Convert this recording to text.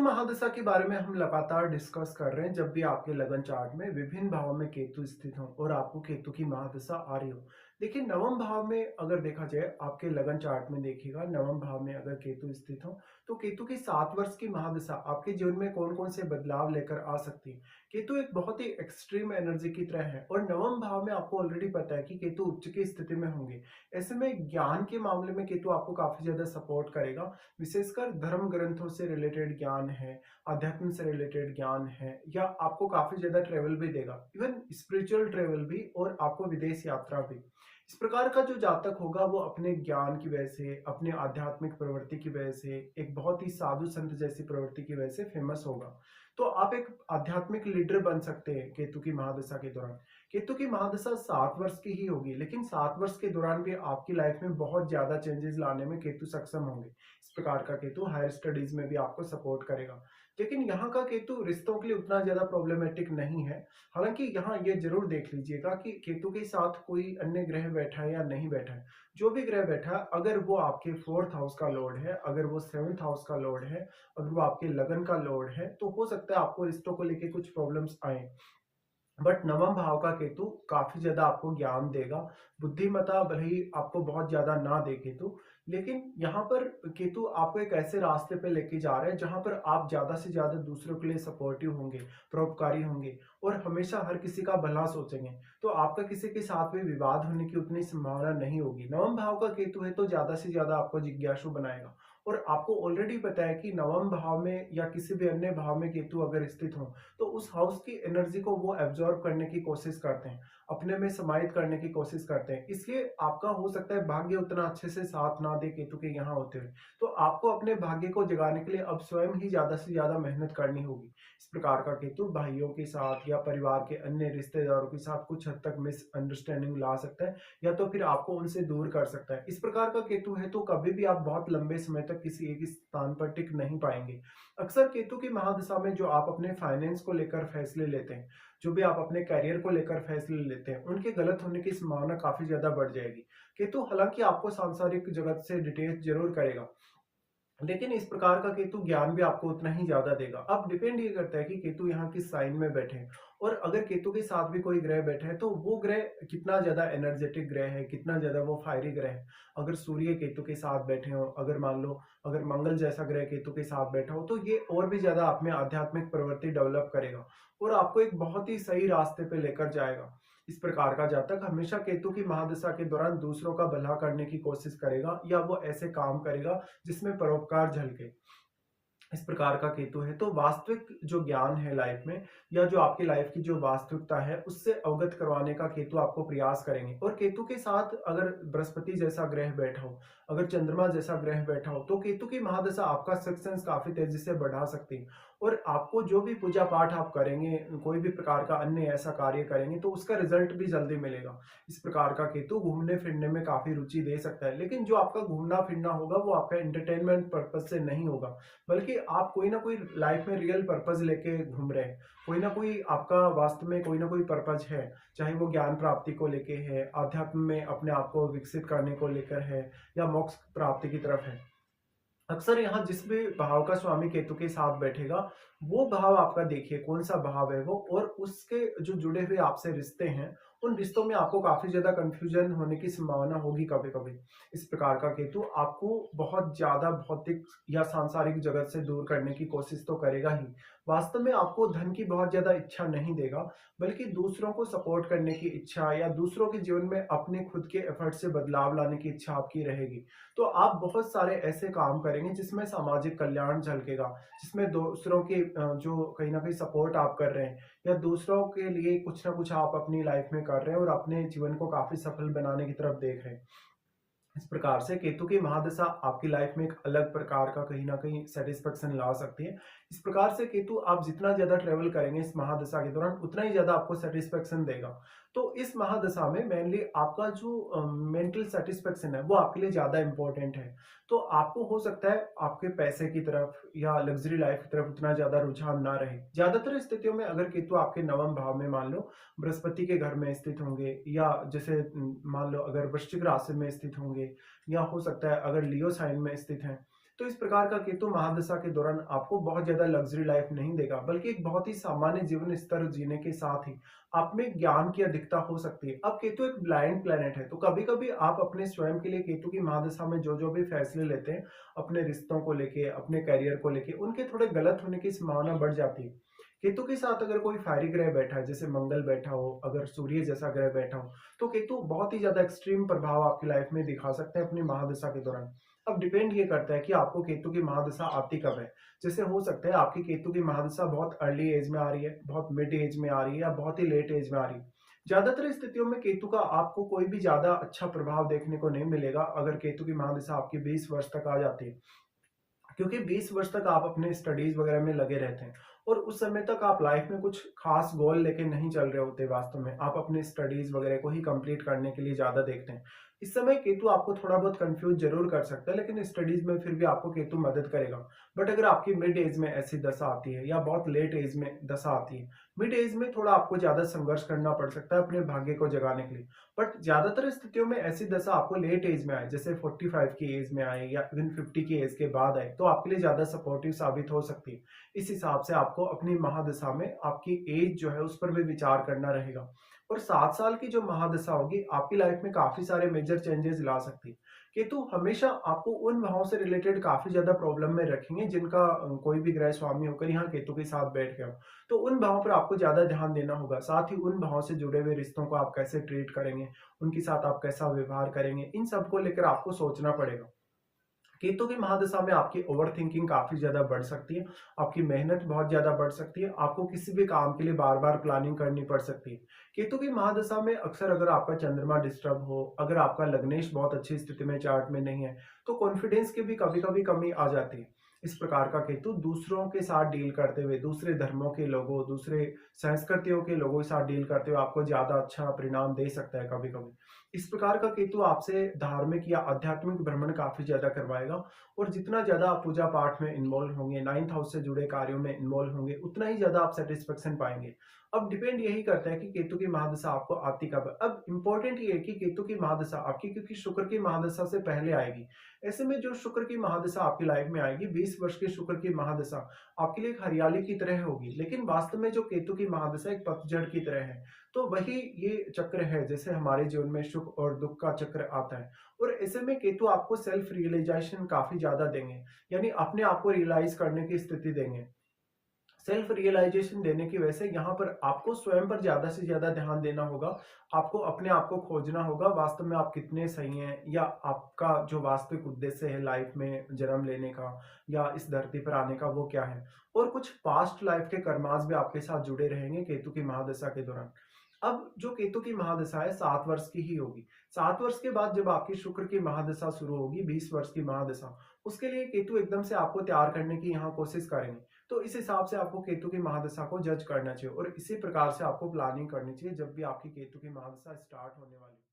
महादशा के बारे में हम लगातार डिस्कस कर रहे हैं। जब भी आपके लगन चार्ट में विभिन्न भावों में केतु स्थित हो और आपको केतु की महादशा आ रही हो, देखिए नवम भाव में अगर देखा जाए आपके लगन चार्ट में देखिएगा, नवम भाव में अगर केतु स्थित हो तो केतु की 7 वर्ष की महादशा आपके जीवन में कौन कौन से बदलाव लेकर आ सकती है। केतु एक बहुत ही एक्सट्रीम एनर्जी की तरह है और नवम भाव में आपको ऑलरेडी पता है कि केतु उच्च की स्थिति में होंगे। ऐसे में ज्ञान के मामले में केतु आपको काफी ज्यादा सपोर्ट करेगा। विशेषकर धर्म ग्रंथों से रिलेटेड ज्ञान है, अध्यात्म से रिलेटेड ज्ञान है, या आपको काफी ज्यादा ट्रेवल भी देगा, इवन स्पिरिचुअल ट्रेवल भी, और आपको विदेश यात्रा भी। इस प्रकार का जो जातक होगा वो अपने ज्ञान की वजह से, अपने आध्यात्मिक प्रवृत्ति की वजह से, एक बहुत ही साधु संत जैसी प्रवृत्ति की वजह से फेमस होगा। तो आप एक आध्यात्मिक लीडर बन सकते हैं केतु की महादशा के दौरान। केतु की महादशा 7 वर्ष की ही होगी, लेकिन 7 वर्ष के दौरान भी आपकी लाइफ में बहुत ज्यादा चेंजेस लाने में केतु सक्षम होंगे। इस प्रकार का केतु हायर स्टडीज में भी आपको सपोर्ट करेगा। लेकिन यहाँ का केतु रिश्तों के लिए उतना ज्यादा प्रॉब्लमेटिक नहीं है। हालांकि यहाँ ये जरूर देख लीजिएगा कि केतु के साथ कोई अन्य ग्रह बैठा है या नहीं बैठा है। जो भी ग्रह बैठा है, अगर वो आपके 4th हाउस का लॉर्ड है, अगर वो 7th हाउस का लॉर्ड है, अगर वो आपके लगन का लॉर्ड है, तो हो सकता है आपको रिश्तों को लेके कुछ प्रॉब्लम्स आए। बट नवम भाव का केतु काफी ज्यादा आपको ज्ञान देगा। बुद्धिमत्ता भले ही आपको बहुत ज्यादा ना दे केतु, लेकिन यहाँ पर केतु आपको एक ऐसे रास्ते पे लेके जा रहे हैं जहां पर आप ज्यादा से ज्यादा दूसरों के लिए सपोर्टिव होंगे, परोपकारी होंगे और हमेशा हर किसी का भला सोचेंगे। तो आपका किसी के साथ भी विवाद होने की उतनी संभावना नहीं होगी। नवम भाव का केतु है तो ज्यादा से ज्यादा आपको जिज्ञासु बनाएगा। और आपको ऑलरेडी पता है कि नवम भाव में या किसी भी अन्य भाव में केतु अगर स्थित हो तो उस हाउस की एनर्जी को वो एब्जॉर्ब करने की कोशिश करते हैं, अपने में समाहित करने की कोशिश करते हैं। इसलिए आपका हो सकता है भाग्य उतना अच्छे से साथ ना दे केतु के यहाँ होते हुए। तो आपको अपने भाग्य को जगाने के लिए अब स्वयं ही ज्यादा से ज्यादा मेहनत करनी होगी। इस प्रकार का केतु भाइयों के साथ या परिवार के अन्य रिश्तेदारों के साथ कुछ हद तक मिसअंडरस्टैंडिंग ला सकता है, या तो फिर आपको उनसे दूर कर सकता है। इस प्रकार का केतु है तो कभी भी आप बहुत लंबे समय तक किसी एक स्थान पर टिक नहीं पाएंगे। अक्सर केतु की महादशा में जो आप अपने फाइनेंस को लेकर फैसले लेते हैं, जो भी आप अपने करियर को लेकर फैसले लेते हैं, उनके गलत होने की संभावना काफी ज्यादा बढ़ जाएगी। केतु हालांकि आपको सांसारिक जगत से डिटेच जरूर करेगा, लेकिन इस प्रकार का केतु ज्ञान भी आपको उतना ही ज्यादा देगा। अब डिपेंड ये करता है कि केतु यहाँ किस साइन में बैठे हैं, और अगर केतु के साथ भी कोई ग्रह बैठे हैं तो वो ग्रह कितना ज्यादा एनर्जेटिक ग्रह है, कितना ज्यादा वो फायरी ग्रह है। अगर सूर्य केतु के साथ बैठे हो, अगर मान लो अगर मंगल जैसा ग्रह केतु के साथ बैठा हो, तो ये और भी ज्यादा आप में आध्यात्मिक प्रवृत्ति डेवलप करेगा और आपको एक बहुत ही सही रास्ते पे लेकर जाएगा। इस प्रकार का जातक हमेशा केतु की महादशा के दौरान दूसरों का भला करने की कोशिश करेगा, या वो ऐसे काम करेगा जिसमें परोपकार झलके। इस प्रकार का केतु है तो वास्तविक जो ज्ञान है लाइफ में, या जो आपकी लाइफ की जो वास्तविकता है, उससे अवगत करवाने का केतु आपको प्रयास करेंगे। और केतु के साथ अगर बृहस्पति जैसा ग्रह बैठा हो, अगर चंद्रमा जैसा ग्रह बैठा हो, तो केतु की महादशा आपका सक्सेस काफी तेजी से बढ़ा सकती है। और आपको जो भी पूजा पाठ आप करेंगे, कोई भी प्रकार का अन्य ऐसा कार्य करेंगे, तो उसका रिजल्ट भी जल्दी मिलेगा। इस प्रकार का केतु घूमने फिरने में काफी रुचि दे सकता है, लेकिन जो आपका घूमना फिरना होगा वो आपका एंटरटेनमेंट पर्पज से नहीं होगा, बल्कि आप कोई ना कोई लाइफ में रियल पर्पज लेके घूम रहे हैं। कोई ना कोई आपका वास्तव में कोई ना कोई पर्पज है, चाहे वो ज्ञान प्राप्ति को लेके है, आध्यात्म में अपने आप को विकसित करने को लेकर है, या मोक्ष प्राप्ति की तरफ है। अक्सर यहाँ जिस भी भाव का स्वामी केतु के साथ बैठेगा, वो भाव आपका देखिए कौन सा भाव है वो, और उसके जो जुड़े हुए आपसे रिश्ते हैं, उन रिश्तों में आपको काफी ज्यादा कंफ्यूजन होने की संभावना होगी कभी कभी। इस प्रकार का केतु आपको बहुत ज्यादा भौतिक या सांसारिक जगत से दूर करने की कोशिश तो करेगा ही, वास्तव में आपको धन की बहुत ज्यादा इच्छा नहीं देगा, बल्कि दूसरों को सपोर्ट करने की इच्छा, या दूसरों के जीवन में अपने खुद के एफर्ट से बदलाव लाने की इच्छा आपकी रहेगी। तो आप बहुत सारे ऐसे काम करेंगे जिसमें सामाजिक कल्याण झलकेगा, जिसमें दूसरों के जो कहीं ना कहीं सपोर्ट आप कर रहे हैं, या दूसरों के लिए कुछ ना कुछ आप अपनी लाइफ में कर रहे हैं और अपने जीवन को काफी सफल बनाने की तरफ देख रहे हैं। इस प्रकार से केतु की महादशा आपकी लाइफ में एक अलग प्रकार का कहीं ना कहीं सेटिस्फेक्शन ला सकती है। इस प्रकार से केतु आप जितना ज्यादा ट्रेवल करेंगे इस महादशा के दौरान, उतना ही ज्यादा आपको सेटिस्फेक्शन देगा। तो इस महादशा में मेनली आपका जो मेंटल सेटिस्फेक्शन है वो आपके लिए ज्यादा इंपॉर्टेंट है। तो आपको हो सकता है आपके पैसे की तरफ या लग्जरी लाइफ की तरफ उतना ज्यादा रुझान ना रहे। ज्यादातर स्थितियों में अगर केतु आपके नवम भाव में मान लो बृहस्पति के घर में स्थित होंगे, या जैसे मान लो अगर वृश्चिक राशि में स्थित होंगे, या हो सकता है अगर लियो साइन में स्थित हैं, तो इस प्रकार का केतु महादशा के दौरान आपको बहुत ज़्यादा लग्ज़री लाइफ़ नहीं देगा, बल्कि एक बहुत ही सामान्य जीवन स्तर जीने के साथ ही आप में ज्ञान की अधिकता हो सकती है। अब केतु एक ब्लाइंड प्लैनेट है, तो कभी-कभी आप अपने स्वयं के लिए केतु की महादशा में जो-जो भी फैसले लेते हैं, अपने रिश्तों को लेके, अपने करियर को लेके, उनके थोड़े गलत होने की संभावना बढ़ जाती है। केतु के साथ अगर कोई फायरी ग्रह बैठा है, जैसे मंगल बैठा हो, अगर सूर्य जैसा ग्रह बैठा हो, तो केतु बहुत ही ज़्यादा एक्सट्रीम प्रभाव आपकी लाइफ में दिखा सकते हैं अपनी महादशा के दौरान। अब डिपेंड ये करता है कि आपको केतु की महादशा आती कब है। जैसे हो सकता है आपकी केतु की महादशा बहुत अर्ली एज में आ रही है, बहुत मिड एज में आ रही है या बहुत ही लेट एज में आ रही है। ज़्यादातर स्थितियों में केतु का आपको कोई भी ज़्यादा अच्छा प्रभाव देखने को नहीं मिलेगा अगर केतु की महादशा आपकी 20 वर्ष तक आ जाती है। क्योंकि 20 वर्ष तक आप अपने स्टडीज वगैरह में लगे रहते हैं और उस समय तक आप लाइफ में कुछ खास गोल लेके नहीं चल रहे होते। वास्तव में आप अपने स्टडीज वगैरह को ही कंप्लीट करने के लिए ज्यादा देखते हैं। इस समय केतु आपको थोड़ा बहुत कंफ्यूज जरूर कर सकता है, लेकिन स्टडीज में फिर भी आपको केतु मदद करेगा। बट अगर आपकी मिड एज में ऐसी दशा आती है या बहुत लेट एज में दशा आती है, मिड एज में थोड़ा आपको ज्यादा संघर्ष करना पड़ सकता है अपने भाग्य को जगाने के लिए। बट ज्यादातर स्थितियों में ऐसी दशा आपको लेट एज में आए, जैसे 45 की एज में आए या इवन 50 की एज के बाद आए, तो आपके लिए ज्यादा सपोर्टिव साबित हो सकती है। इस हिसाब से आपको अपनी महादशा में आपकी एज जो है उस पर भी विचार करना रहेगा। और 7 साल की जो महादशा होगी आपकी लाइफ में काफी सारे मेजर चेंजेस ला सकती है। केतु हमेशा आपको उन भावों से रिलेटेड काफी ज्यादा प्रॉब्लम में रखेंगे जिनका कोई भी ग्रह स्वामी होकर यहाँ केतु के साथ बैठ गया हो। तो उन भावों पर आपको ज्यादा ध्यान देना होगा। साथ ही उन भावों से जुड़े हुए रिश्तों को आप कैसे ट्रीट करेंगे, उनके साथ आप कैसा व्यवहार करेंगे, इन सब को लेकर आपको सोचना पड़ेगा। केतु की महादशा में आपकी ओवर थिंकिंग काफी ज्यादा बढ़ सकती है, आपकी मेहनत बहुत ज्यादा बढ़ सकती है, आपको किसी भी काम के लिए बार बार प्लानिंग करनी पड़ सकती है। केतु की महादशा में अक्सर अगर आपका चंद्रमा डिस्टर्ब हो, अगर आपका लग्नेश बहुत अच्छी स्थिति में चार्ट में नहीं है, तो कॉन्फिडेंस की भी कभी कभी कमी आ जाती है। इस प्रकार का केतु दूसरों के साथ डील करते हुए, दूसरे धर्मों के लोगों, दूसरे संस्कृतियों के लोगों के साथ डील करते हुए आपको ज्यादा अच्छा परिणाम दे सकता है कभी कभी। इस प्रकार का केतु आपसे धार्मिक या आध्यात्मिक भ्रमण काफी ज्यादा करवाएगा। और जितना ज्यादा आप पूजा पाठ में इन्वॉल्व होंगे, 9th हाउस से जुड़े कार्यों में इन्वॉल्व होंगे, उतना ही ज्यादा आप सेटिस्फेक्शन पाएंगे। अब डिपेंड यही करता है कि केतु की महादशा आपको आती कब है। अब इंपॉर्टेंट ये है कि केतु की महादशा आपकी, क्योंकि शुक्र की महादशा से पहले आएगी। ऐसे में जो शुक्र की महादशा आपकी लाइफ में आएगी, 20 वर्ष की शुक्र की महादशा आपके लिए एक हरियाली की तरह होगी, लेकिन वास्तव में जो केतु की महादशा एक पतझड़ की तरह है। तो वही ये चक्र है, जैसे हमारे जीवन में सुख और दुख का चक्र आता है। और ऐसे में केतु आपको सेल्फ रियलाइजेशन काफी ज्यादा देंगे, यानी अपने आप को रियलाइज करने की स्थिति देंगे। सेल्फ रियलाइजेशन देने की वजह से यहाँ पर आपको स्वयं पर ज्यादा से ज्यादा ध्यान देना होगा। आपको अपने आप को खोजना होगा, वास्तव में आप कितने सही हैं, या आपका जो वास्तविक उद्देश्य है लाइफ में जन्म लेने का या इस धरती पर आने का, वो क्या है। और कुछ पास्ट लाइफ के कर्मास भी आपके साथ जुड़े रहेंगे केतु की महादशा के दौरान। अब जो केतु की महादशा है 7 वर्ष की ही होगी। 7 वर्ष के बाद जब आपकी शुक्र की महादशा शुरू होगी, 20 वर्ष की महादशा, उसके लिए केतु एकदम से आपको तैयार करने की यहाँ कोशिश करेंगे। तो इस हिसाब से आपको केतु की महादशा को जज करना चाहिए और इसी प्रकार से आपको प्लानिंग करनी चाहिए जब भी आपकी केतु की महादशा स्टार्ट होने वाली है।